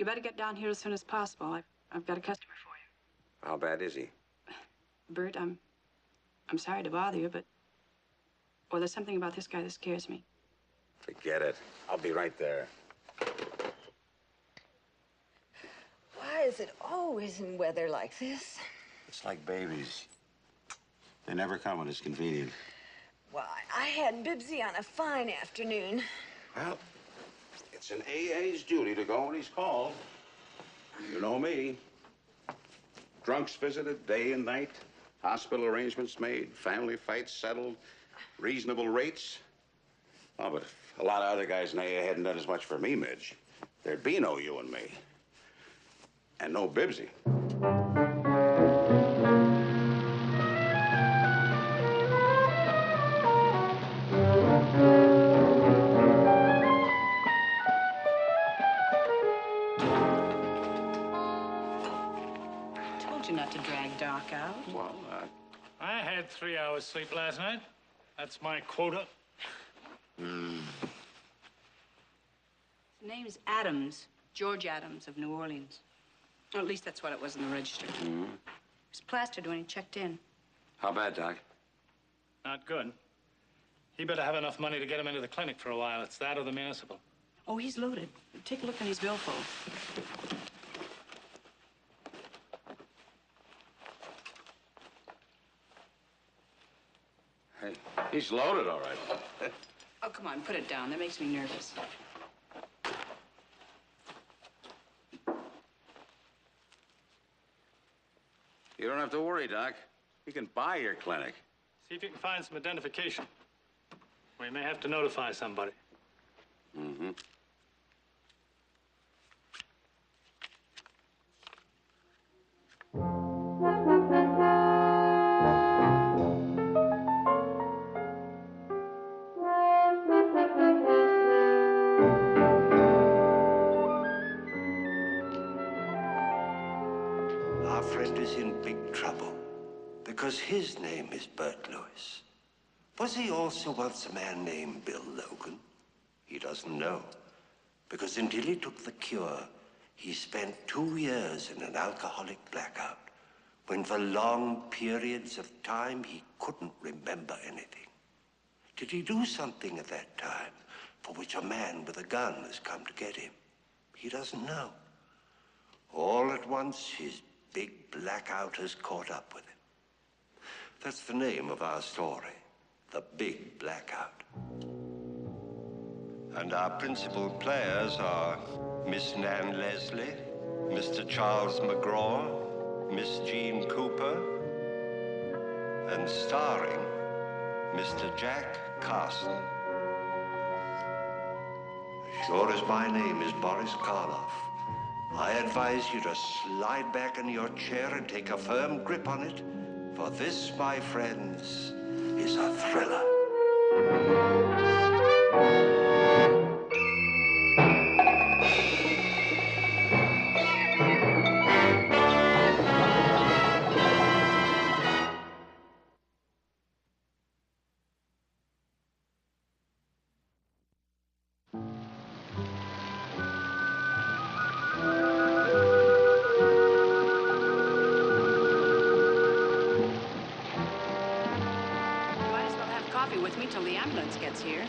You better get down here as soon as possible. I've got a customer for you. How bad is he? Bert, I'm sorry to bother you, but... Well, there's something about this guy that scares me. Forget it. I'll be right there. Why is it always in weather like this? It's like babies. They never come when it's convenient. Well, I had Bibbsy on a fine afternoon. Well, it's an AA's duty to go when he's called. You know me. Drunks visited day and night. Hospital arrangements made. Family fights settled. Reasonable rates. Oh, but if a lot of other guys in AA hadn't done as much for me, Midge, there'd be no you and me. And no Bibbsy. Told you not to drag Doc out. Well, I had 3 hours sleep last night. That's my quota. His name's Adams. George Adams of New Orleans. Or at least that's what it was in the register. He was plastered when he checked in. how bad, Doc? Not good. He better have enough money to get him into the clinic for a while. It's that or the municipal. Oh, he's loaded. Take a look in his billfold. Hey, he's loaded, all right. Oh, come on, put it down. That makes me nervous. You don't have to worry, Doc. He can buy your clinic. See if you can find some identification. We may have to notify somebody. Mm-hmm. Our friend is in big trouble because his name is Bert Lewis. Was he also once a man named Bill Logan? He doesn't know, because until he took the cure, he spent 2 years in an alcoholic blackout, when for long periods of time he couldn't remember anything. Did he do something at that time for which a man with a gun has come to get him? He doesn't know. All at once, his big blackout has caught up with him. That's the name of our story, The Big Blackout. And our principal players are Miss Nan Leslie, Mr. Charles McGraw, Miss Jean Cooper, and starring Mr. Jack Carson. Sure as my name is Boris Karloff, I advise you to slide back in your chair and take a firm grip on it, for this, my friends, is a thriller. With me till the ambulance gets here.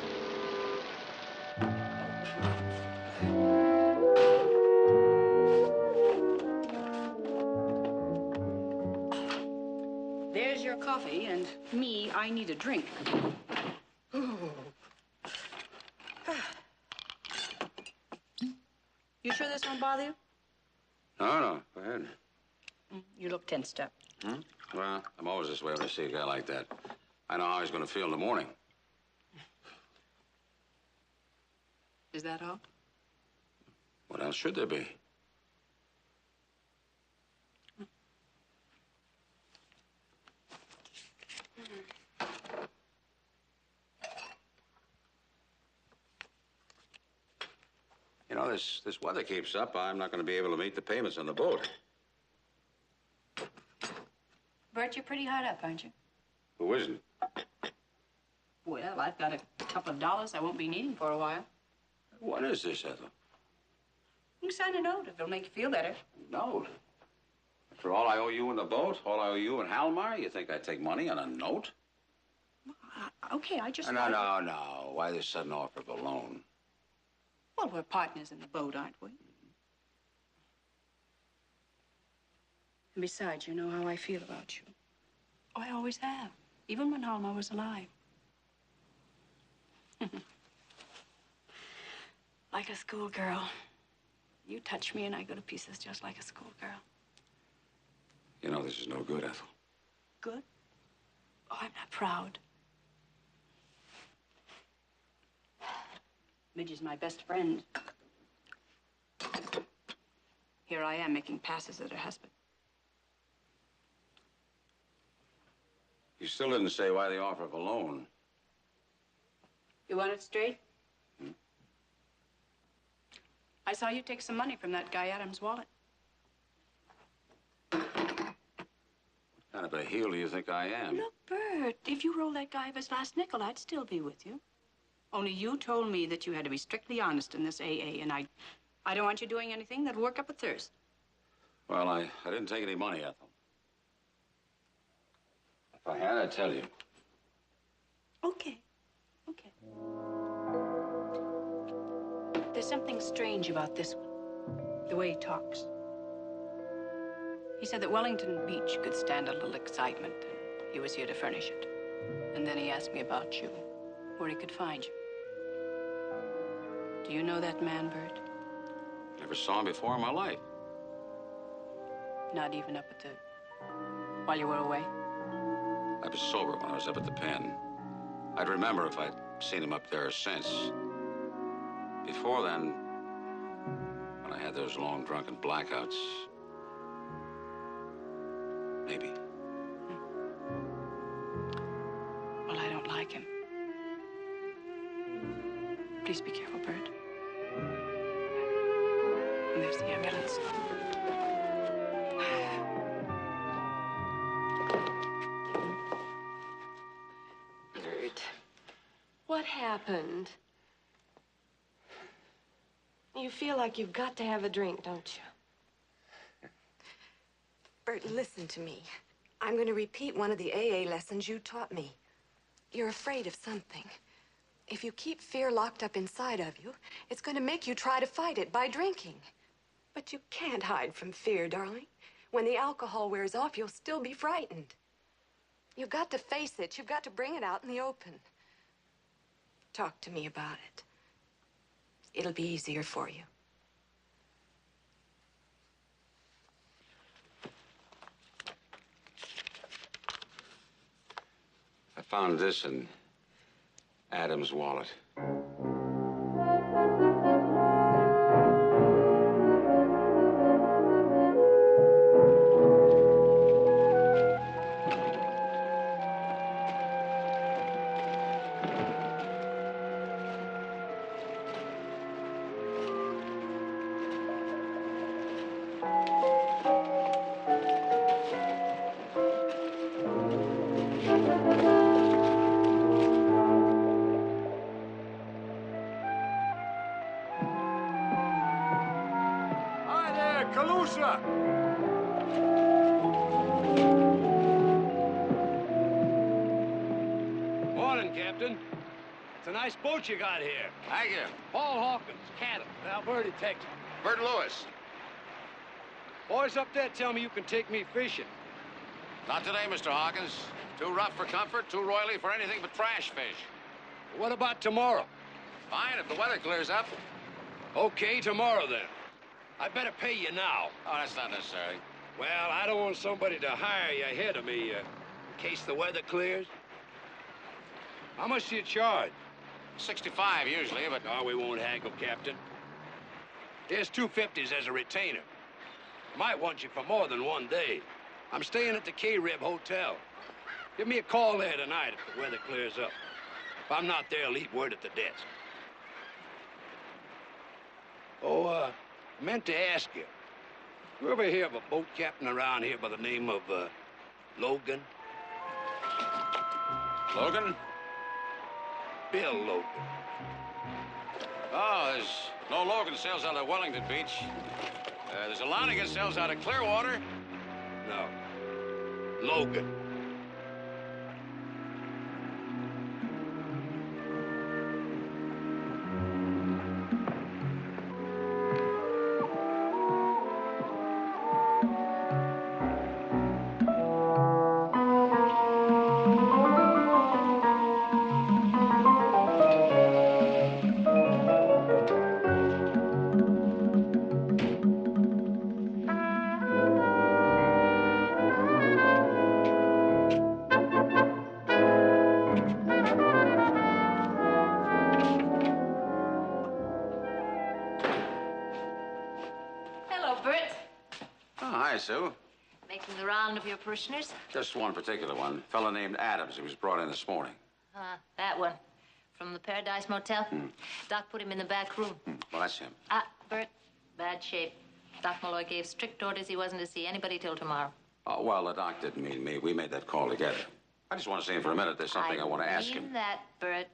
There's your coffee, and me, I need a drink. You sure this won't bother you? No, go ahead. You look tensed up. Well, I'm always this way when I see a guy like that. I know how he's going to feel in the morning. Is that all? What else should there be? You know, this weather keeps up, I'm not going to be able to meet the payments on the boat. Bert, you're pretty hard up, aren't you? Who isn't? Well, I've got a couple of dollars I won't be needing for a while. What is this, Ethel? You can sign a note if it'll make you feel better. Note? After all I owe you in the boat, all I owe you in Halmar, you think I'd take money on a note? Okay, I just... No. Why this sudden offer of a loan? Well, we're partners in the boat, aren't we? And besides, you know how I feel about you. Oh, I always have, even when Halmar was alive. Like a schoolgirl. You touch me and I go to pieces just like a schoolgirl. You know this is no good, Ethel. Good? Oh, I'm not proud. Midge is my best friend. Here I am making passes at her husband. You still didn't say why the offer of a loan. You want it straight? I saw you take some money from that guy Adams' wallet. What kind of a heel do you think I am? Look, Bert, if you rolled that guy of his last nickel, I'd still be with you. Only you told me that you had to be strictly honest in this AA, and I don't want you doing anything that'll work up a thirst. Well, I didn't take any money, Ethel. If I had, I'd tell you. Okay. There's something strange about this one. The way he talks. He said that Wellington Beach could stand a little excitement, and he was here to furnish it. And then he asked me about you, where he could find you. Do you know that man, Bert? Never saw him before in my life. Not even up at the... while you were away? I was sober when I was up at the pen. I'd remember if I'd seen him up there since. Before then, when I had those long drunken blackouts, maybe. Well, I don't like him. Please be careful, Bert. And there's the ambulance. Bert, what happened? You feel like you've got to have a drink, don't you? Bert, listen to me. I'm going to repeat one of the AA lessons you taught me. You're afraid of something. If you keep fear locked up inside of you, it's going to make you try to fight it by drinking. But you can't hide from fear, darling. When the alcohol wears off, you'll still be frightened. You've got to face it. You've got to bring it out in the open. Talk to me about it. It'll be easier for you. I found this in Adam's wallet. Morning, Captain. It's a nice boat you got here. Thank you. Paul Hawkins, Caddo, Alberta, Texas. Bert Lewis. Boys up there tell me you can take me fishing. Not today, Mr. Hawkins. Too rough for comfort, too roily for anything but trash fish. What about tomorrow? Fine, if the weather clears up. Okay, tomorrow then. I better pay you now. Oh, that's not necessary. Well, I don't want somebody to hire you ahead of me in case the weather clears. How much do you charge? 65 usually, but... No, we won't haggle, Captain. Here's $250 as a retainer. Might want you for more than one day. I'm staying at the K-Rib Hotel. Give me a call there tonight if the weather clears up. If I'm not there, leave word at the desk. Oh, meant to ask you. You ever hear of a boat captain around here by the name of, Logan? Logan? Bill Logan. Oh, there's No Logan sells out of Wellington Beach. There's a Lonigan sells out of Clearwater. No. Logan. Hello, Bert. Oh, hi, Sue. Making the round of your parishioners? Just one particular one. A fellow named Adams. He was brought in this morning. That one. From the Paradise Motel? Doc put him in the back room. Well, that's him. Bert, bad shape. Doc Malloy gave strict orders he wasn't to see anybody till tomorrow. Oh, well, the doc didn't mean me. We made that call together. I just want to see him for a minute. There's something I want to ask him. mean that, Bert.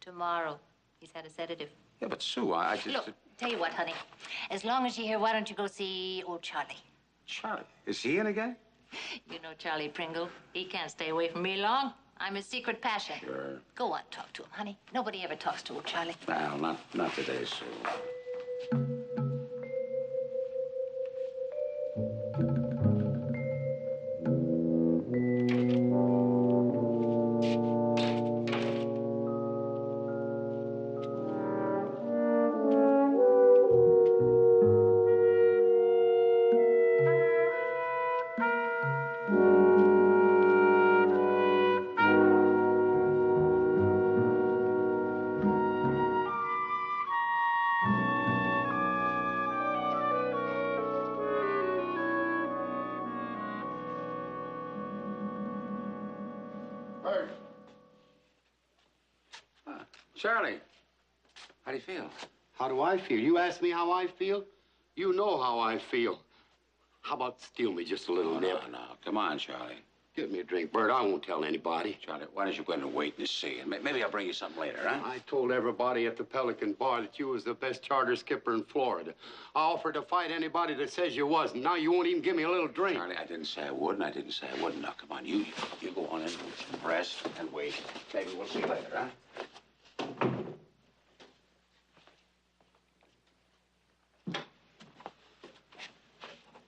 Tomorrow. He's had a sedative. Yeah, but Sue, I just... Look, tell you what, honey. As long as you're here, why don't you go see old Charlie? Charlie. Is he in again? You know Charlie Pringle. He can't stay away from me long. I'm his secret passion. Sure. Go on, talk to him, honey. Nobody ever talks to old Charlie. Well, not today, Sue. Bert. Charlie. How do you feel? How do I feel? You ask me how I feel? You know how I feel. How about steal me just a little nip? No. Come on, Charlie. Give me a drink, Bert. I won't tell anybody. Charlie, why don't you go in and wait and see? And maybe I'll bring you something later, huh? I told everybody at the Pelican Bar that you was the best charter skipper in Florida. I offered to fight anybody that says you wasn't. Now you won't even give me a little drink. Charlie, I didn't say I would, and I didn't say I wouldn't. Now, come on, you go on in, rest, and wait. Maybe we'll see you later, huh?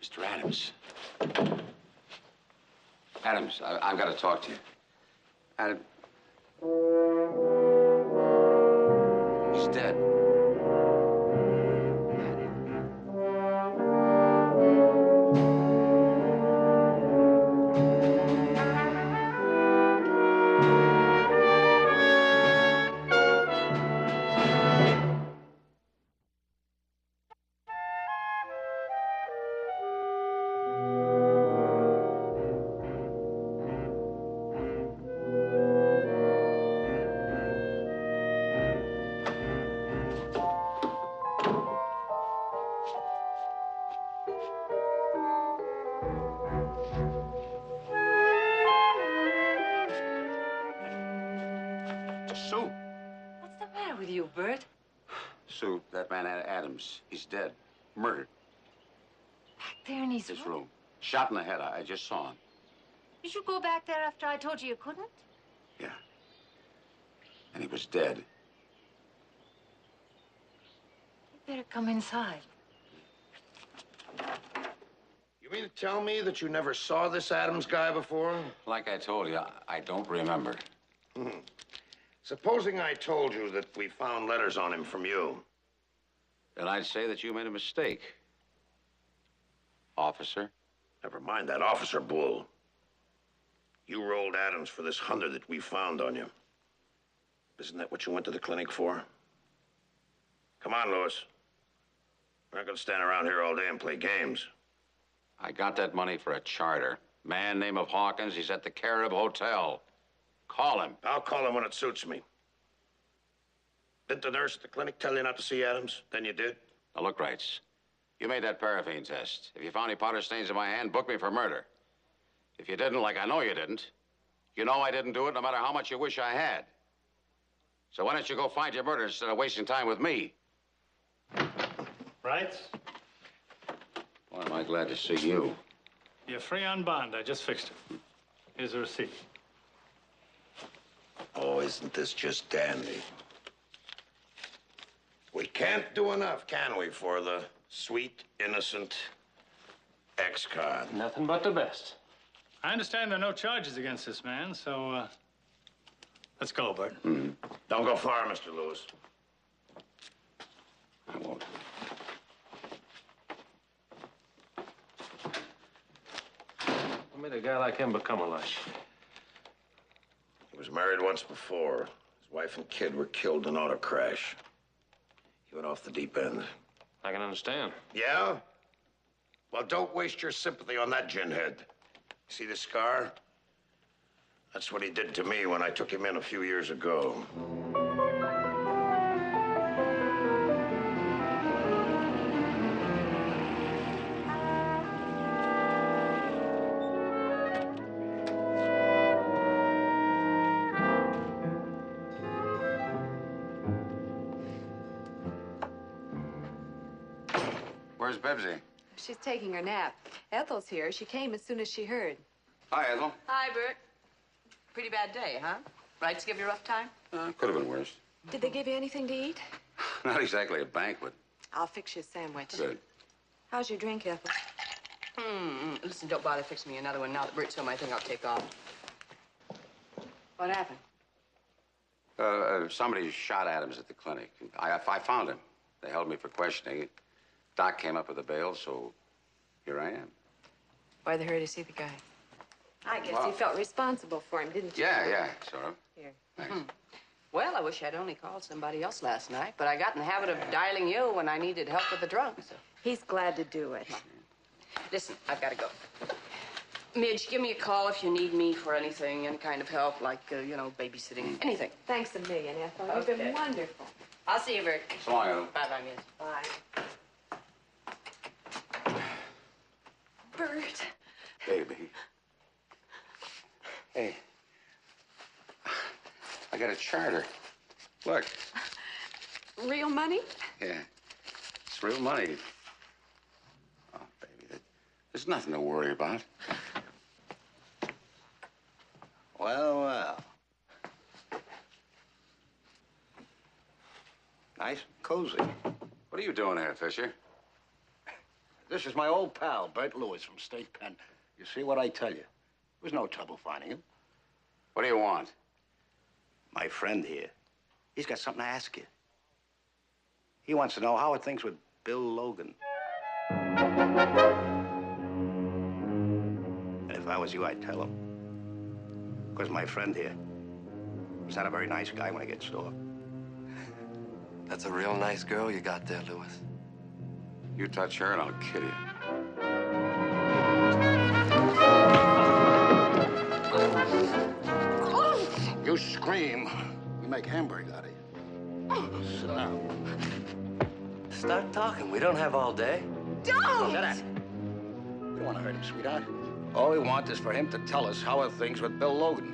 Mr. Adams. Adams, I've got to talk to you. Adam. He's dead. Sue. What's the matter with you, Bert? Sue, that man Adams, he's dead. Murdered. Back there in his This room. Shot in the head. I just saw him. Did you go back there after I told you you couldn't? Yeah. And he was dead. You better come inside. You mean to tell me that you never saw this Adams guy before? Like I told you, I don't remember. Supposing I told you that we found letters on him from you. Then I'd say that you made a mistake. Officer. Never mind that officer bull. You rolled Adams for this 100 that we found on you. Isn't that what you went to the clinic for? Come on, Lewis. We're not gonna stand around here all day and play games. I got that money for a charter. Man name of Hawkins, he's at the Carib Hotel. Call him. I'll call him when it suits me. Didn't the nurse at the clinic tell you not to see Adams? Then you did? Now, look, Wrights. You made that paraffin test. If you found any powder stains in my hand, book me for murder. If you didn't, like I know you didn't, you know I didn't do it no matter how much you wish I had. So why don't you go find your murder instead of wasting time with me? Right? Boy, am I glad to see you. You're free on bond. I just fixed it. Here's a receipt. Oh, isn't this just dandy? We can't do enough, can we, for the sweet, innocent ex-con? Nothing but the best. I understand there are no charges against this man, so, let's go, Bert. Mm-hmm. Don't go far, Mr. Lewis. I won't. What made a guy like him become a lush? He was married once before. His wife and kid were killed in an auto crash. He went off the deep end. I can understand. Yeah? Well, don't waste your sympathy on that ginhead. See the scar? That's what he did to me when I took him in a few years ago. Where's Bebsy? She's taking her nap. Ethel's here. She came as soon as she heard. Hi, Ethel. Hi, Bert. Pretty bad day, huh? Right to give you a rough time? Could have been worse. Did they give you anything to eat? Not exactly a banquet. I'll fix you a sandwich. Good. How's your drink, Ethel? Listen, don't bother fixing me another one now that Bert's home. I think I'll take off. What happened? Somebody shot Adams at the clinic. I found him. They held me for questioning. Doc came up with a bail, so here I am. Why'd they hurry to see the guy? I guess Well- you felt responsible for him, didn't you? Yeah, sort of. Here. Thanks. Well, I wish I'd only called somebody else last night, but I got in the habit of dialing you when I needed help with the drunk, so. He's glad to do it. Listen, I've got to go. Midge, give me a call if you need me for anything, any kind of help, like, babysitting, anything. Thanks a million, Ethel. You've Okay. been wonderful. I'll see you, Bert. So long, Ethel. Bye-bye, Midge. Bye. Bert. Baby. Hey. I got a charter. Look. Real money? Yeah. It's real money. Oh, baby, there's nothing to worry about. Well. Nice and cozy. What are you doing here, Fisher? This is my old pal, Bert Lewis from State Penn. You see what I tell you? There was no trouble finding him. What do you want? My friend here, he's got something to ask you. He wants to know how are things with Bill Logan. And if I was you, I'd tell him. Because my friend here, he's not a very nice guy when he gets sore. That's a real nice girl you got there, Lewis. You touch her and I'll kill you. You scream, we make hamburger out of you. Sit down. Start talking. We don't have all day. Don't! Shut up. We don't want to hurt him, sweetheart. All we want is for him to tell us how are things with Bill Logan.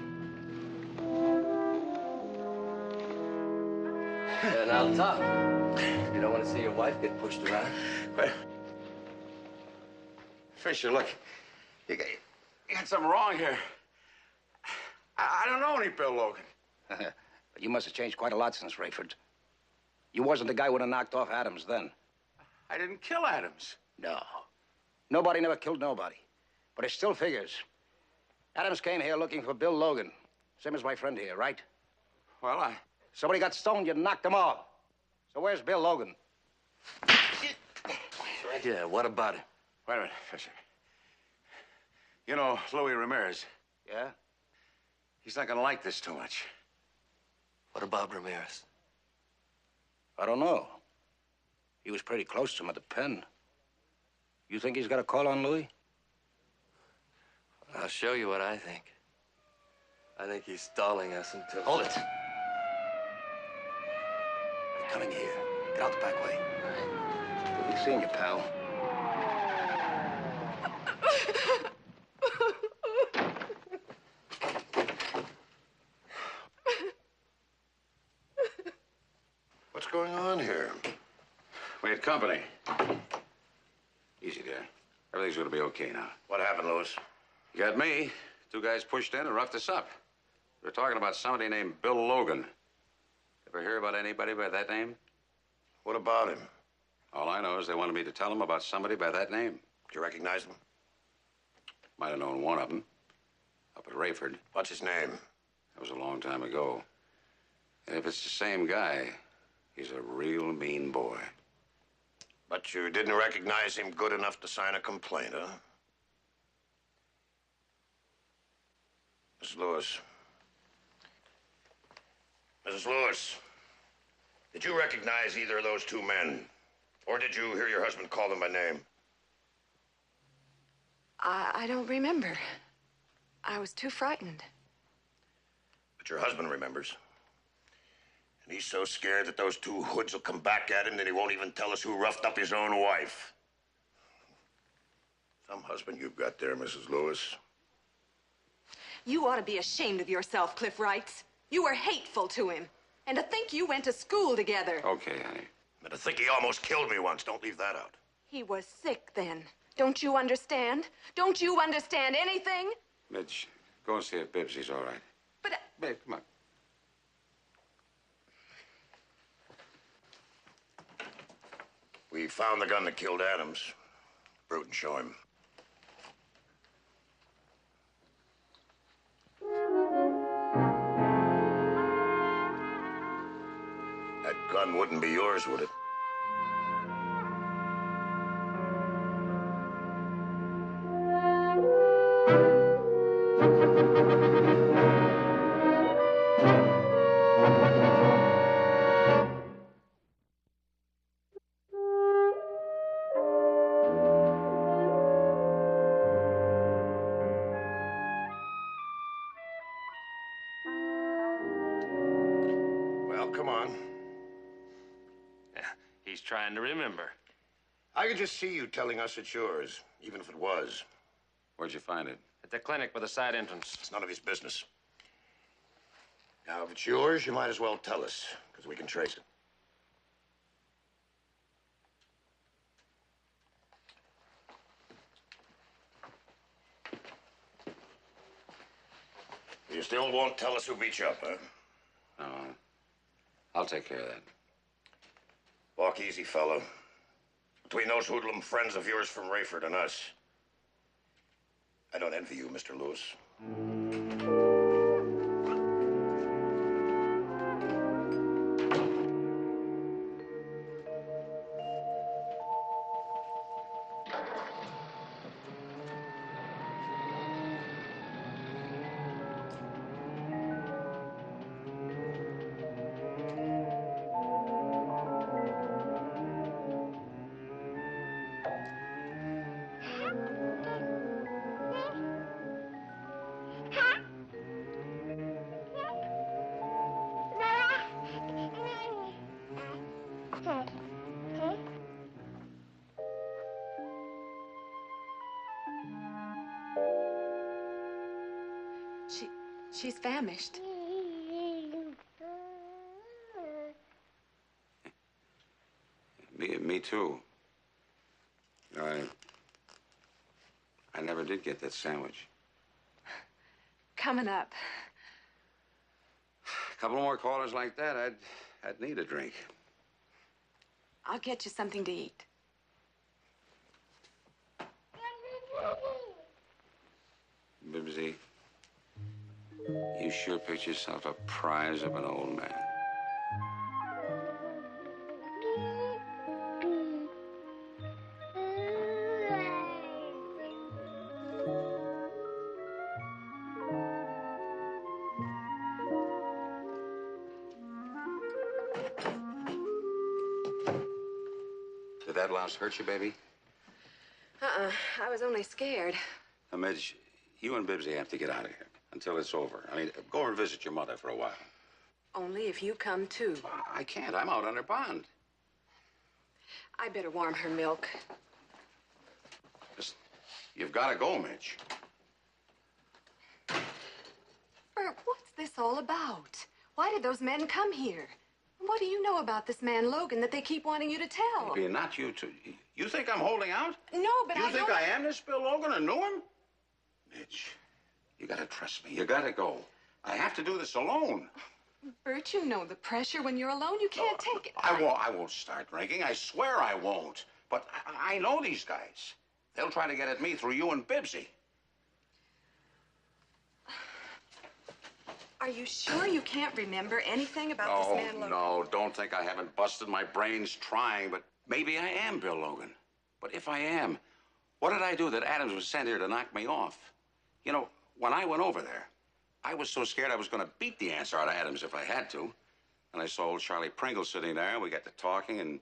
And I'll talk. You don't want to see your wife get pushed around? But, Fisher, look, you got something wrong here. I don't know any Bill Logan. But you must have changed quite a lot since Rayford. You wasn't the guy who would have knocked off Adams then. I didn't kill Adams. No. Nobody never killed nobody. But it still figures. Adams came here looking for Bill Logan. Same as my friend here, right? Well, Somebody got stoned, you knocked them off. So where's Bill Logan? Yeah, what about him? Wait a minute, Fisher. You know Louis Ramirez. Yeah? He's not gonna like this too much. What about Ramirez? I don't know. He was pretty close to him at the pen. You think he's got a call on Louis? I'll show you what I think. I think he's stalling us until... Hold it. They're coming here. Get out the back way. We'll be seeing you, pal. What's going on here? Wait, company. Easy there. Everything's gonna be okay now. What happened, Lewis? You got me. 2 guys pushed in and roughed us up. We're talking about somebody named Bill Logan. Ever hear about anybody by that name? What about him? All I know is they wanted me to tell them about somebody by that name. Did you recognize him? Might have known one of them. Up at Rayford. What's his name? That was a long time ago. And if it's the same guy, he's a real mean boy. But you didn't recognize him good enough to sign a complaint, huh? Mrs. Lewis. Mrs. Lewis, did you recognize either of those 2 men? Or did you hear your husband call them by name? I don't remember. I was too frightened. But your husband remembers. And he's so scared that those 2 hoods will come back at him that he won't even tell us who roughed up his own wife. Some husband you've got there, Mrs. Lewis. You ought to be ashamed of yourself, Cliff Wrights. You were hateful to him. And to think you went to school together. Okay, honey. And to think he almost killed me once. Don't leave that out. He was sick then. Don't you understand? Don't you understand anything? Midge, go and see if Bibbsy's all right. But... Babe, come on. We found the gun that killed Adams. Bruton, show him. That gun wouldn't be yours, would it? Well, come on. He's trying to remember. I could just see you telling us it's yours, even if it was. Where'd you find it? At the clinic by the side entrance. It's none of his business. Now, if it's yours, you might as well tell us, because we can trace it. You still won't tell us who beat you up, huh? No. I'll take care of that. Walk easy, fellow. Between those hoodlum friends of yours from Rayford and us, I don't envy you, Mr. Lewis. She's famished. Me too. I never did get that sandwich. Coming up. A couple more callers like that, I'd need a drink. I'll get you something to eat. Bibbsy, you sure picked yourself a prize of an old man. Did that louse hurt you, baby? I was only scared. Now, Midge, you and Bibbsy have to get out of here until it's over. I mean, go and visit your mother for a while. Only if you come too. I can't. I'm out under bond. I better warm her milk. Listen, you've got to go, Midge. Bert, what's this all about? Why did those men come here? What do you know about this man, Logan, that they keep wanting you to tell? Maybe not you two. You think I'm holding out? No, but you think I am this Bill Logan or knew him? Mitch, you gotta trust me. You gotta go. I have to do this alone. Bert, you know the pressure when you're alone. You can't take it. I won't start drinking. I swear I won't. But I know these guys. They'll try to get at me through you and Bibbsy. Are you sure you can't remember anything about this man, Logan? No, don't think I haven't busted my brains trying, but maybe I am Bill Logan. But if I am, what did I do that Adams was sent here to knock me off? You know, when I went over there, I was so scared I was going to beat the answer out of Adams if I had to. And I saw old Charlie Pringle sitting there, and we got to talking, and...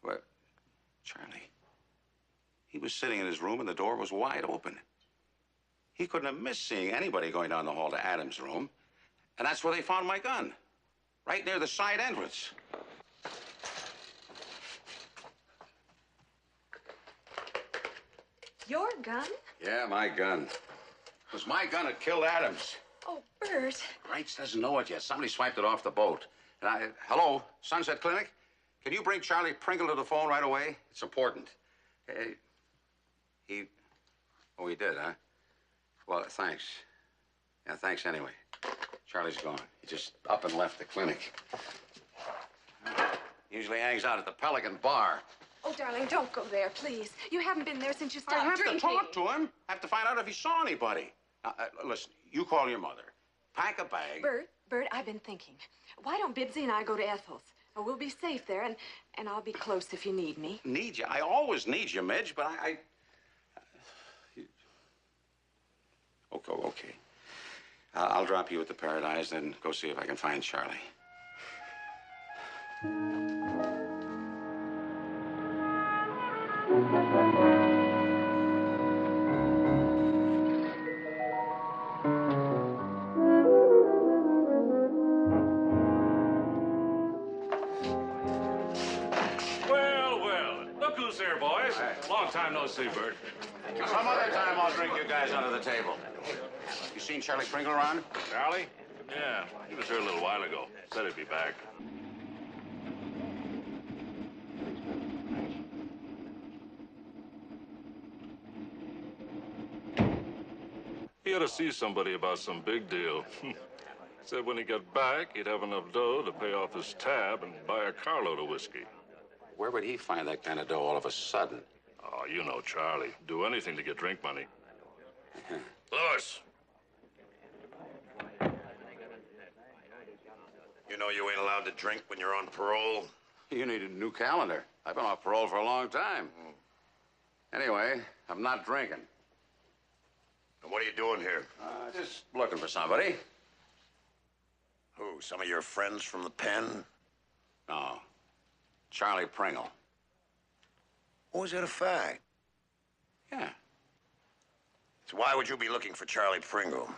well, Charlie, he was sitting in his room, and the door was wide open. He couldn't have missed seeing anybody going down the hall to Adams' room. And that's where they found my gun, right near the side entrance. Your gun? Yeah, my gun. It was my gun that killed Adams. Oh, Bert. Wrights doesn't know it yet. Somebody swiped it off the boat. And hello, Sunset Clinic? Can you bring Charlie Pringle to the phone right away? It's important. He did, huh? Well, thanks. Yeah, thanks anyway. Charlie's gone. He just up and left the clinic. Usually hangs out at the Pelican Bar. Oh, darling, don't go there, please. You haven't been there since you stopped I have drinking. to talk to him. I have to find out if he saw anybody. Listen, you call your mother. Pack a bag. Bert, I've been thinking. Why don't Bibbsy and I go to Ethel's? Oh, we'll be safe there, and I'll be close if you need me. Need you? I always need you, Midge, but Okay. I'll drop you at the Paradise, then go see if I can find Charlie. Well, look who's here, boys. Long time no see, Bert. Some other time I'll drink you guys under the table. You seen Charlie Pringle around? Charlie? Yeah, he was here a little while ago. Said he'd be back. He had to see somebody about some big deal. Said when he got back, he'd have enough dough to pay off his tab and buy a carload of whiskey. Where would he find that kind of dough all of a sudden? Oh, you know Charlie. Do anything to get drink money. Louis. You know you ain't allowed to drink when you're on parole? You need a new calendar. I've been off parole for a long time. Anyway, I'm not drinking. And what are you doing here? Just looking for somebody. Who, some of your friends from the pen? No. Charlie Pringle. Oh, is that a fact? Yeah. So why would you be looking for Charlie Pringle?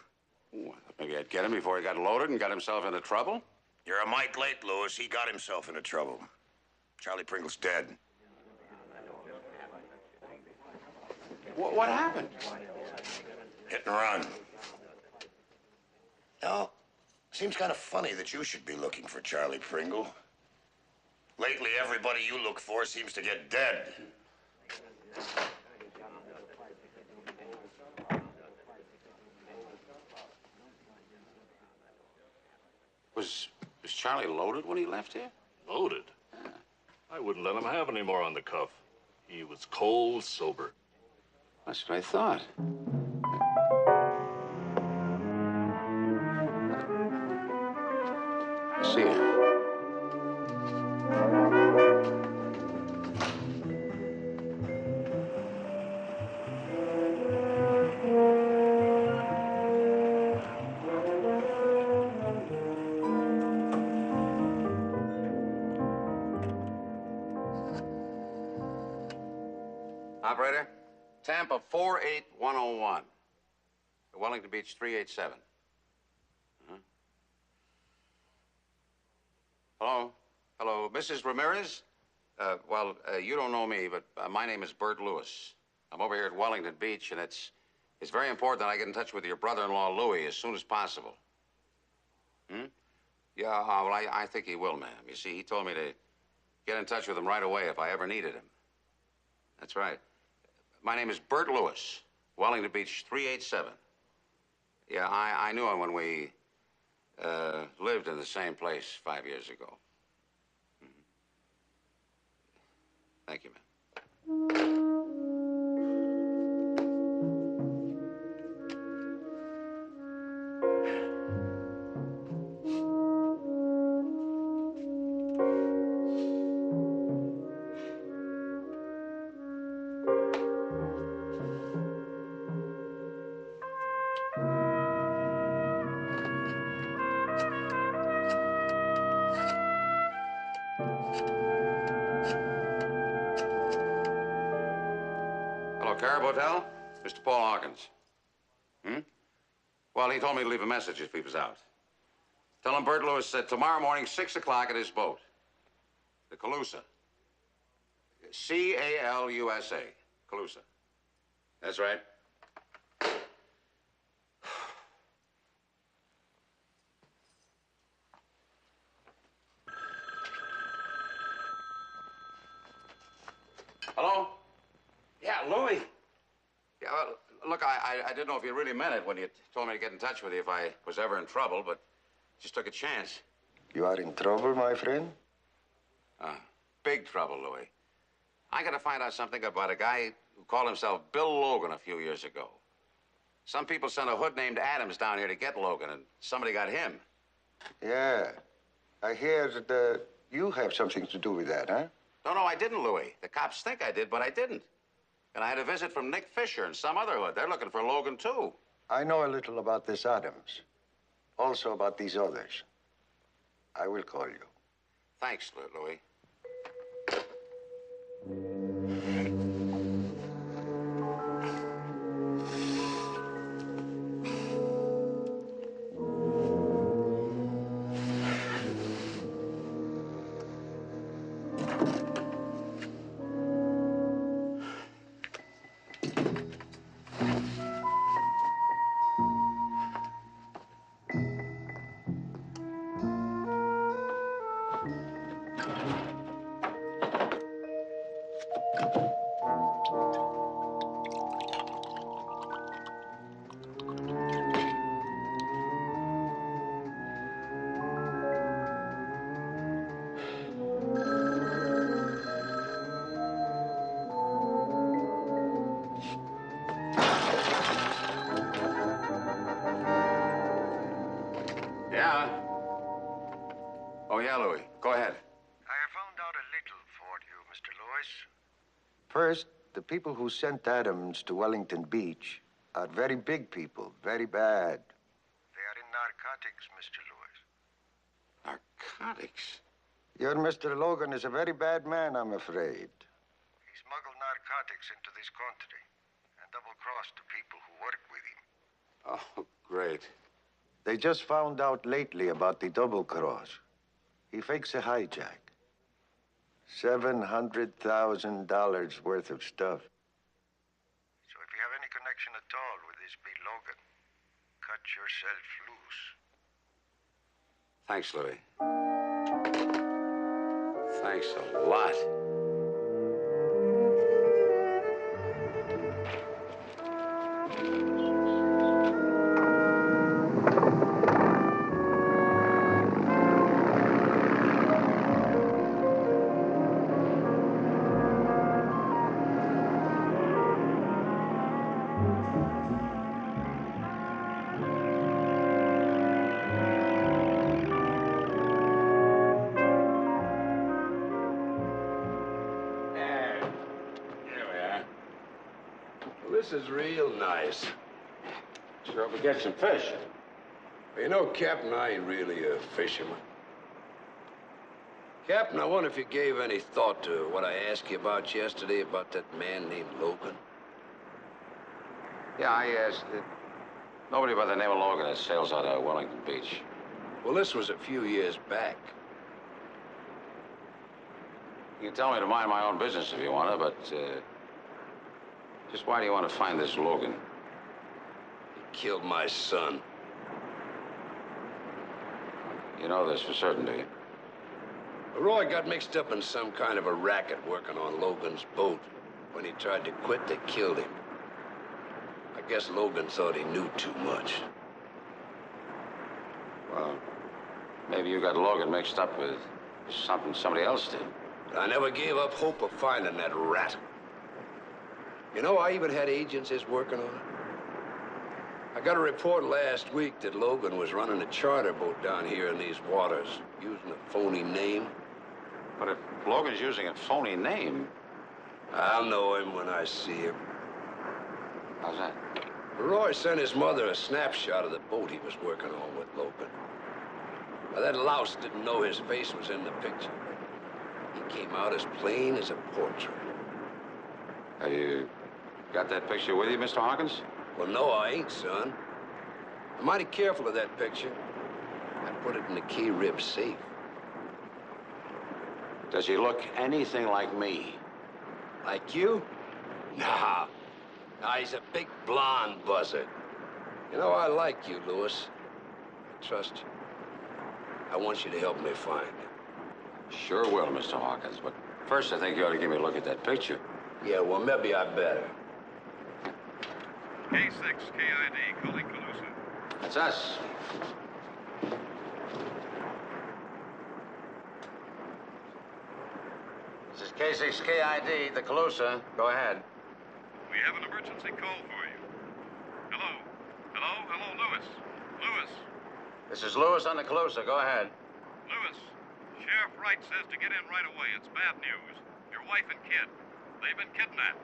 Well, maybe I'd get him before he got loaded and got himself into trouble. You're a mite late, Louis. He got himself into trouble. Charlie Pringle's dead. What happened? Hit and run. Now, seems kind of funny that you should be looking for Charlie Pringle. Lately, everybody you look for seems to get dead. Was Charlie loaded when he left here? Loaded? Yeah. I wouldn't let him have any more on the cuff. He was cold sober. That's what I thought. See ya. Operator, Tampa 48101. Wellington Beach 387. Hello? Hello, Mrs. Ramirez? You don't know me, but my name is Bert Lewis. I'm over here at Wellington Beach, and it's very important that I get in touch with your brother-in-law, Louis, as soon as possible. Yeah, well, I think he will, ma'am. You see, he told me to get in touch with him right away if I ever needed him. That's right. My name is Bert Lewis, Wellington Beach 387. Yeah, I knew him when we lived in the same place 5 years ago. Thank you, ma'am. Hello, Carib Hotel? Mr. Paul Hawkins. Well, he told me to leave a message if he was out. Tell him Bert Lewis said tomorrow morning, 6 o'clock at his boat. The Calusa. C-A-L-U-S-A. Calusa. That's right. Hello? Yeah, Louie. Yeah, well, look, I didn't know if you really meant it when you told me to get in touch with you if I was ever in trouble, but just took a chance. You are in trouble, my friend? Big trouble, Louie. I gotta find out something about a guy who called himself Bill Logan a few years ago. Some people sent a hood named Adams down here to get Logan, and somebody got him. Yeah. I hear that you have something to do with that, huh? No, I didn't, Louie. The cops think I did, but I didn't. And I had a visit from Nick Fisher and some other hood. They're looking for Logan, too. I know a little about this Adams. Also about these others. I will call you. Thanks, Louie. Yeah? Oh, yeah, Louie. Go ahead. I have found out a little for you, Mr. Lewis. First, the people who sent Adams to Wellington Beach are very big people, very bad. They are in narcotics, Mr. Lewis. Narcotics? Your Mr. Logan is a very bad man, I'm afraid. He smuggled narcotics into this country and double-crossed the people who work with him. Oh, great. They just found out lately about the double-cross. He fakes a hijack. $700,000 worth of stuff. So if you have any connection at all with this Bill Logan, cut yourself loose. Thanks, Louie. Thanks a lot. This is real nice. Sure hope we get some fish. You know, Captain, I ain't really a fisherman. Captain, I wonder if you gave any thought to what I asked you about yesterday about that man named Logan. Yeah, I asked. Nobody by the name of Logan that sails out of Wellington Beach. Well, this was a few years back. You can tell me to mind my own business if you want to, but just why do you want to find this Logan? He killed my son. You know this for certain, do you? Roy got mixed up in some kind of a racket working on Logan's boat. When he tried to quit, they killed him. I guess Logan thought he knew too much. Well, maybe you got Logan mixed up with something somebody else did. I never gave up hope of finding that rat. You know, I even had agencies working on it. I got a report last week that Logan was running a charter boat down here in these waters, using a phony name. But if Logan's using a phony name... I'll know him when I see him. How's that? Roy sent his mother a snapshot of the boat he was working on with Logan. Now, that louse didn't know his face was in the picture. He came out as plain as a portrait. Have you got that picture with you, Mr. Hawkins? Well, no, I ain't, son. I'm mighty careful of that picture. I put it in the key rib safe. Does he look anything like me? Like you? Nah. Nah, he's a big blonde buzzard. You know, I like you, Louis. I trust you. I want you to help me find him. Sure will, Mr. Hawkins, but first I think you ought to give me a look at that picture. Yeah, well, maybe I better. K6 KID, calling Calusa. That's us. This is K6 KID, the Calusa. Go ahead. We have an emergency call for you. Hello? Hello? Hello, Louis? Louis? This is Louis on the Calusa. Go ahead. Louis, Sheriff Wright says to get in right away. It's bad news. Your wife and kid. They've been kidnapped.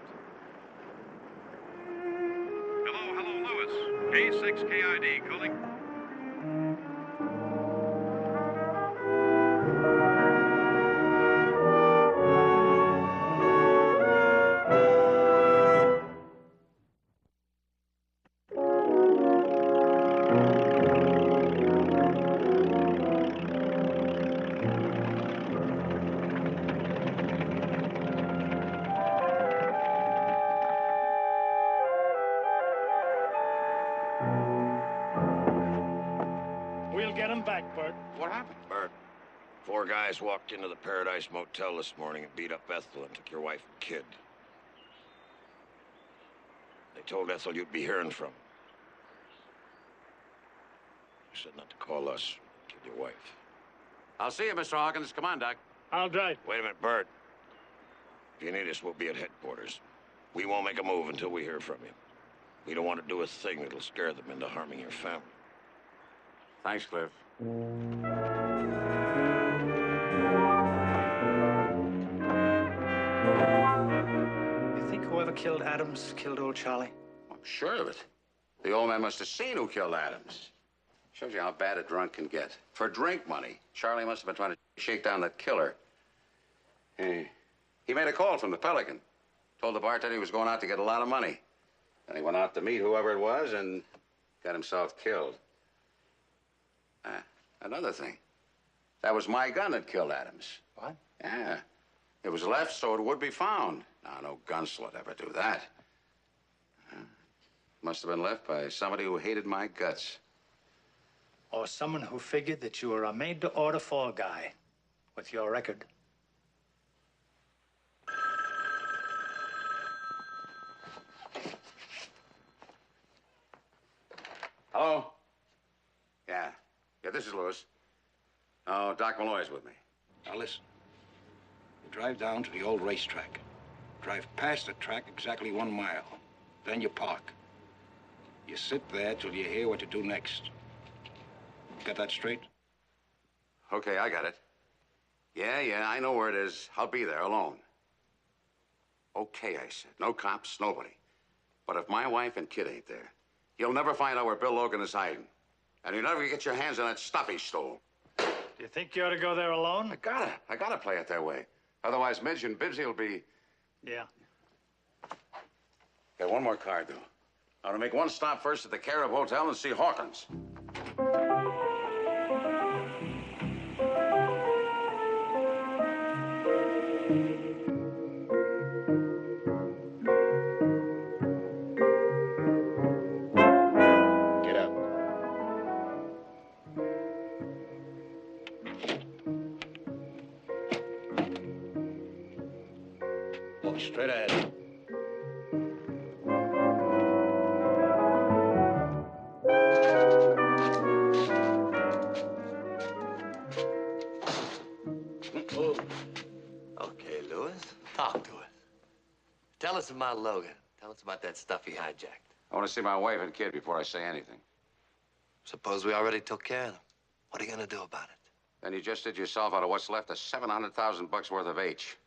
Hello, Louis. K6 KID calling. Back, Bert. What happened? Bert, 4 guys walked into the Paradise Motel this morning and beat up Ethel and took your wife and kid. They told Ethel you'd be hearing from. You said not to call us, kill your wife. I'll see you, Mr. Hawkins. Come on, Doc. I'll drive. Wait a minute, Bert. If you need us, we'll be at headquarters. We won't make a move until we hear from you. We don't want to do a thing that'll scare them into harming your family. Thanks, Cliff. You think whoever killed Adams killed old Charlie? I'm sure of it. The old man must have seen who killed Adams. Shows you how bad a drunk can get. For drink money, Charlie must have been trying to shake down that killer. He made a call from the Pelican. Told the bartender he was going out to get a lot of money. Then he went out to meet whoever it was and got himself killed. Another thing. That was my gun that killed Adams. What? Yeah. It was left so it would be found. Now, no gunsel would ever do that. Must have been left by somebody who hated my guts. Or someone who figured that you were a made-to-order fall guy with your record. Hello? Yeah, this is Louis. Oh, Doc Malloy's with me. Now, listen. You drive down to the old racetrack. Drive past the track exactly 1 mile. Then you park. You sit there till you hear what to do next. Got that straight? Okay, I got it. Yeah, I know where it is. I'll be there alone. Okay, I said. No cops, nobody. But if my wife and kid ain't there, you'll never find out where Bill Logan is hiding. And you'll never get your hands on that stuff he stole. Do you think you ought to go there alone? I gotta play it that way. Otherwise, Midge and Bibbsy will be... Yeah. Got one more card, though. I want to make one stop first at the Carib Hotel and see Hawkins. Straight ahead. Okay, Lewis, talk to us. Tell us about Logan. Tell us about that stuff he hijacked. I want to see my wife and kid before I say anything. Suppose we already took care of them. What are you gonna do about it? Then you just did yourself out of what's left of 700,000 bucks worth of H.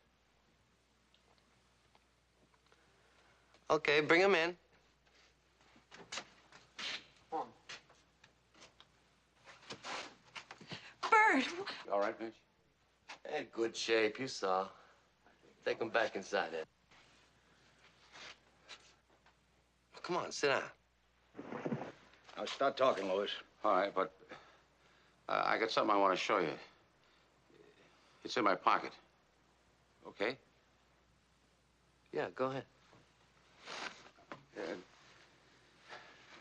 Okay, bring him in. Bert! You all right, Mitch? In good shape, you saw. Take him back inside, Ed. Come on, sit down. Now start talking, Louis. All right, but I got something I want to show you. It's in my pocket. Okay? Yeah, go ahead.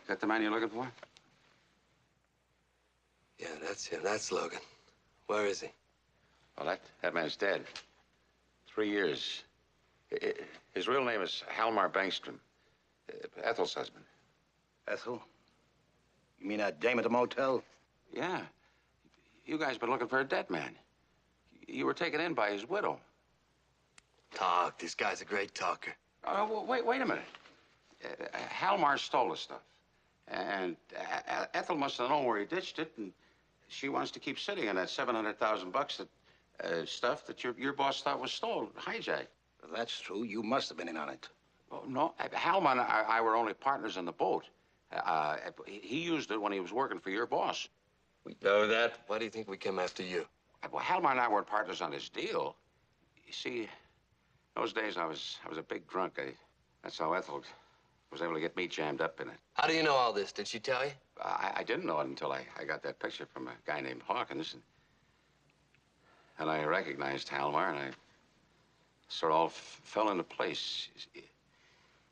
Got the man you're looking for? Yeah, that's him. That's Logan. Where is he? Well, that man's dead. 3 years. His real name is Halmar Bangstrom. Ethel's husband. Ethel? You mean that dame at the motel? Yeah. You guys been looking for a dead man. You were taken in by his widow. Talk. This guy's a great talker. Well, wait a minute. Halmar stole the stuff. And Ethel must have known where he ditched it, and she wants to keep sitting on that 700,000 bucks that stuff that your boss thought was stolen, hijacked. If that's true, you must have been in on it. Well, no, Halmar and I were only partners on the boat. He used it when he was working for your boss. We know that. Why do you think we came after you? Well, Halmar and I weren't partners on this deal. You see, those days I was a big drunk. That's how Ethel was able to get me jammed up in it. How do you know all this? Did she tell you? I didn't know it until I got that picture from a guy named Hawkins. And I recognized Halmar, and I sort of all fell into place.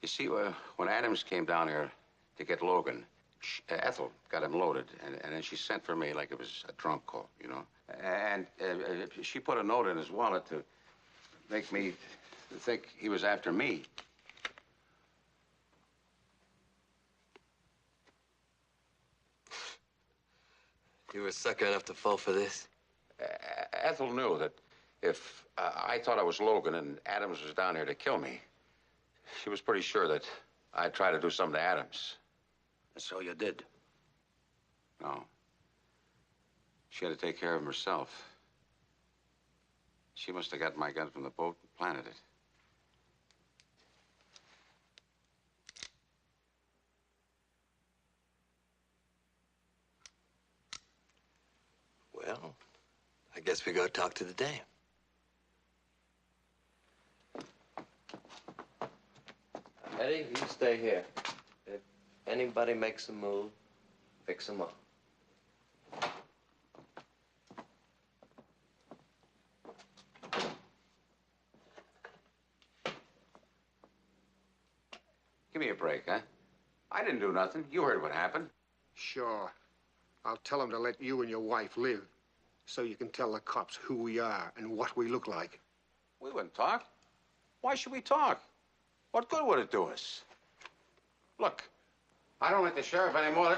You see, when Adams came down here to get Logan, Ethel got him loaded, and then she sent for me like it was a drunk call, you know? And she put a note in his wallet to make me think he was after me. You were sucker enough to fall for this? Ethel knew that if I thought I was Logan and Adams was down here to kill me, she was pretty sure that I'd try to do something to Adams. And so you did? No. She had to take care of him herself. She must have gotten my gun from the boat and planted it. Well, I guess we go talk to the dame. Eddie, you stay here. If anybody makes a move, fix them up. Give me a break, huh? I didn't do nothing. You heard what happened. Sure. I'll tell them to let you and your wife live, so you can tell the cops who we are and what we look like. We wouldn't talk. Why should we talk? What good would it do us? Look, I don't like the sheriff anymore.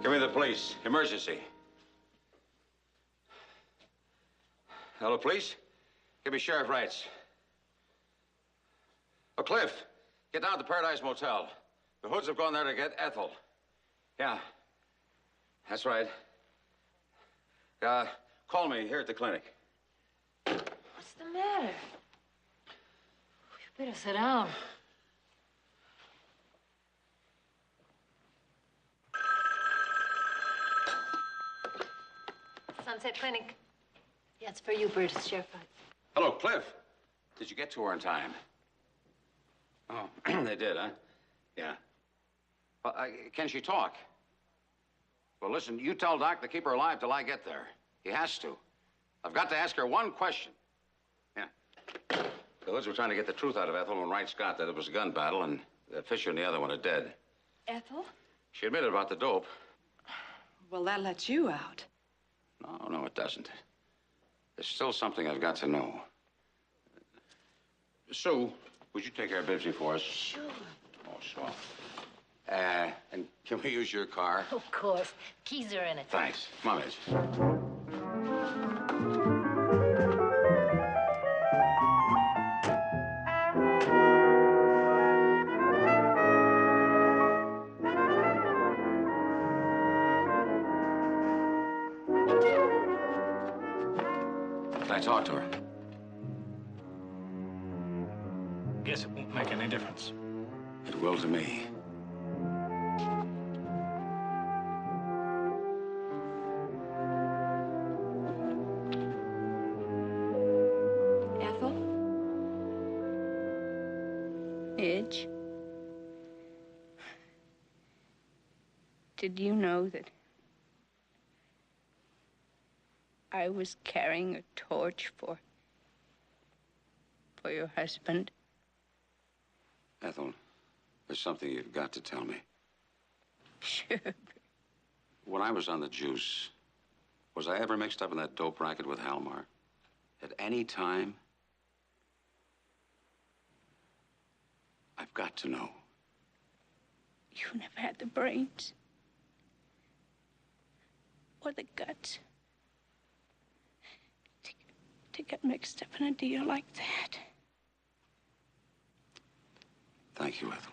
Give me the police. Emergency. Hello, police? Give me Sheriff Wrights. Oh, Cliff, get down to the Paradise Motel. The Hoods have gone there to get Ethel. Yeah, that's right. Call me here at the clinic. What's the matter? You better sit down. Sunset Clinic. Yeah, it's for you, Brutus. Sheriff. Hello, Cliff. Did you get to her in time? Oh, they did, huh? Yeah. Well, can she talk? Well, listen, you tell Doc to keep her alive till I get there. He has to. I've got to ask her one question. Yeah. The Hoods were trying to get the truth out of Ethel when Wright got that it was a gun battle and Fisher and the other one are dead. Ethel? She admitted about the dope. Well, that lets you out. No, it doesn't. There's still something I've got to know. Sue, would you take care of Bibbsy for us? Sure. Oh, sure. And can we use your car? Of course. Keys are in it. Thanks. Come on, Midge. Can I talk to her? Guess it won't make any difference. It will to me. Ethel? Midge, did you know that I was carrying a torch for your husband? Ethel, there's something you've got to tell me. Sure. When I was on the juice, was I ever mixed up in that dope racket with Halmar? At any time? I've got to know. You never had the brains or the guts to get mixed up in a deal like that. Thank you, Ethel.